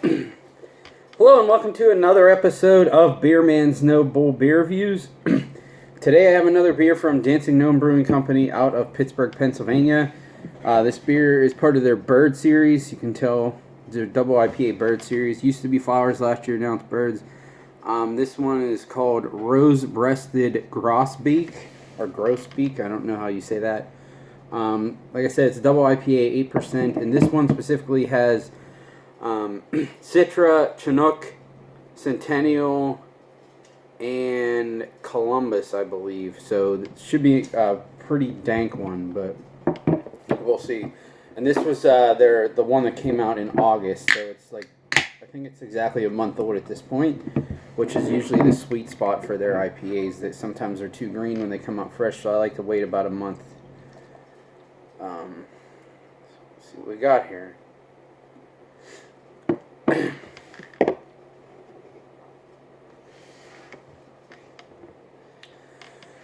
Hello and welcome to another episode of Beer Man's No Bull Beer Reviews. Today I have another beer from Dancing Gnome Brewing Company out of Pittsburgh, Pennsylvania. This beer is part of their Bird series. You can tell their double IPA Bird series. Used to be flowers last year, now it's birds. This one is called Rose-Breasted Grosbeak, or Grosbeak, I don't know how you say that. Like I said, it's a double IPA, 8%, and this one specifically has Citra, Chinook, Centennial, and Columbus, I believe. So it should be a pretty dank one, but we'll see. And this was the one that came out in August, so it's like, I think it's exactly a month old at this point, which is usually the sweet spot for their IPAs. That sometimes are too green when they come out fresh, so I like to wait about a month. Let's see what we got here.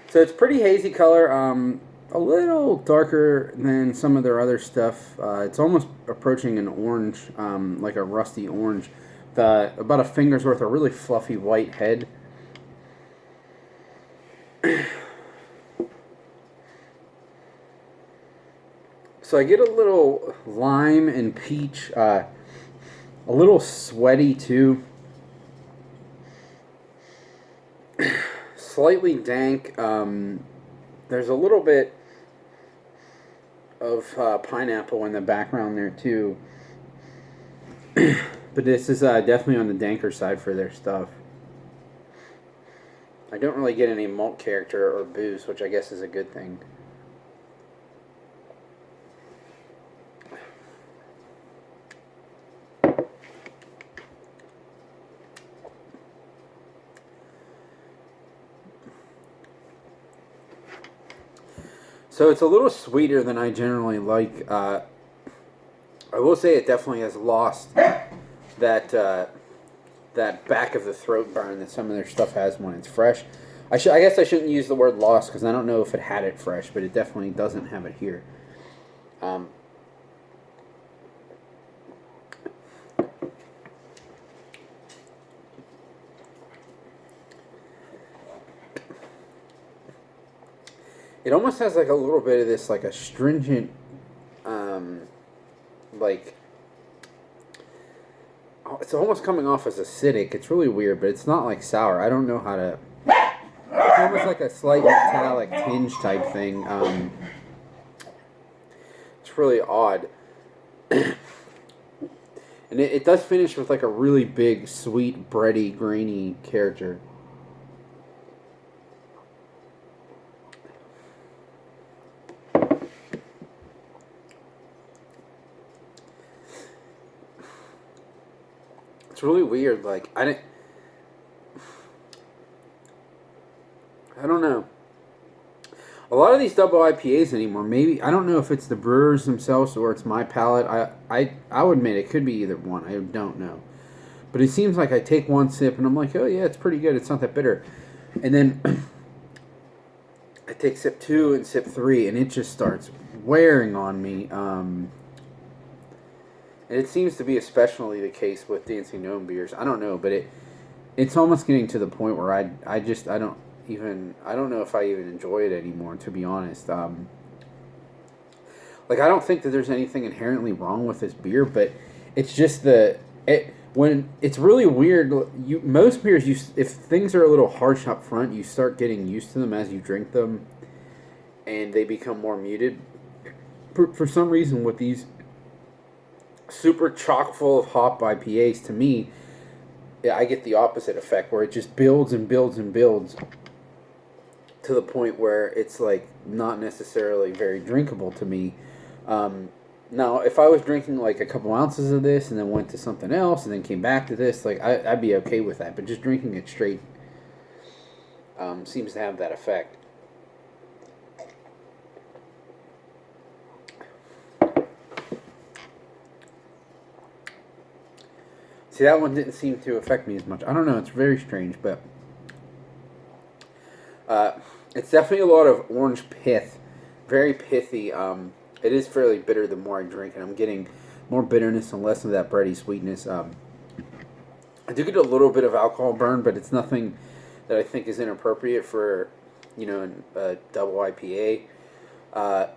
So it's pretty hazy color, a little darker than some of their other stuff. It's almost approaching an orange, like a rusty orange. About a finger's worth of really fluffy white head. So I get a little lime and peach, a little sweaty too. Slightly dank. There's a little bit of pineapple in the background there too. But this is definitely on the danker side for their stuff. I don't really get any malt character or booze, which I guess is a good thing. So it's a little sweeter than I generally like. I will say it definitely has lost that back of the throat burn that some of their stuff has when it's fresh. I guess I shouldn't use the word lost because I don't know if it had it fresh, but it definitely doesn't have it here. It almost has like a little bit of this, like a stringent, like, it's almost coming off as acidic. It's really weird, but it's not like sour. I don't know how to, it's almost like a slight metallic tinge type thing. It's really odd. And it does finish with like a really big, sweet, bready, grainy character. It's really weird. Like I don't know. A lot of these double IPAs anymore, maybe I don't know if it's the brewers themselves or it's my palate. I would admit it could be either one. I don't know. But it seems like I take one sip and I'm like, oh yeah, it's pretty good. It's not that bitter. And then I take sip 2 and sip 3 and it just starts wearing on me. And it seems to be especially the case with Dancing Gnome beers. I don't know, but it's almost getting to the point where I don't know if I even enjoy it anymore, to be honest. Like I don't think that there's anything inherently wrong with this beer, but it's just when it's really weird. Most beers, if things are a little harsh up front, you start getting used to them as you drink them, and they become more muted. For some reason, with these super chock full of hop IPAs, to me, I get the opposite effect where it just builds and builds and builds to the point where it's like not necessarily very drinkable to me. Now, if I was drinking like a couple ounces of this and then went to something else and then came back to this, like I'd be okay with that. But just drinking it straight seems to have that effect. See, that one didn't seem to affect me as much. I don't know. It's very strange, but it's definitely a lot of orange pith. Very pithy. It is fairly bitter the more I drink, and I'm getting more bitterness and less of that bready sweetness. I do get a little bit of alcohol burn, but it's nothing that I think is inappropriate for, a double IPA. Uh,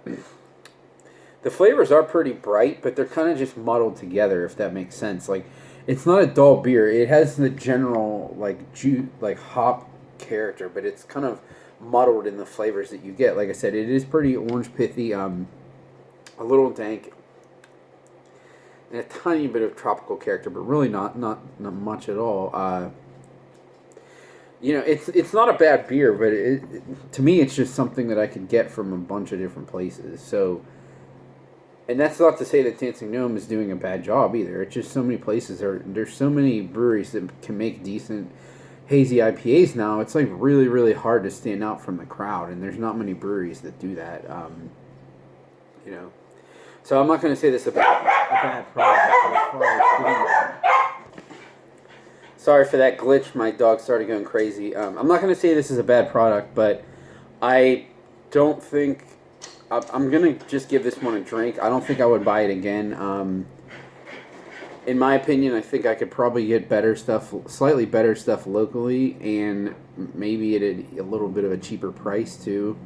the flavors are pretty bright, but they're kind of just muddled together, if that makes sense. Like, it's not a dull beer. It has the general like hop character, but it's kind of muddled in the flavors that you get. Like I said, it is pretty orange pithy, a little dank, and a tiny bit of tropical character, but really not much at all. It's not a bad beer, but to me, it's just something that I could get from a bunch of different places. So, and that's not to say that Dancing Gnome is doing a bad job either. It's just so many places there's so many breweries that can make decent hazy IPAs now. It's like really really hard to stand out from the crowd, and there's not many breweries that do that. So I'm not going to say this is a bad product. But as far as sorry for that glitch. My dog started going crazy. I'm not going to say this is a bad product, but I don't think... I'm going to just give this one a drink. I don't think I would buy it again. In my opinion, I think I could probably get slightly better stuff locally, and maybe at a little bit of a cheaper price, too.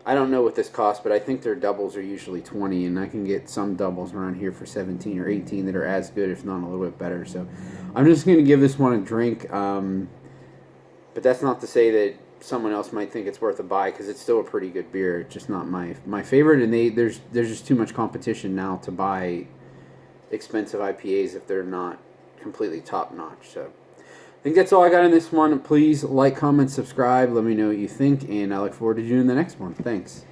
I don't know what this costs, but I think their doubles are usually 20, and I can get some doubles around here for 17 or 18 that are as good, if not a little bit better. So I'm just going to give this one a drink, but that's not to say that someone else might think it's worth a buy, because it's still a pretty good beer. It's just not my favorite, and there's just too much competition now to buy expensive IPAs if they're not completely top-notch. So I think that's all I got in this one. Please like, comment, subscribe. Let me know what you think, and I look forward to doing the next one. Thanks.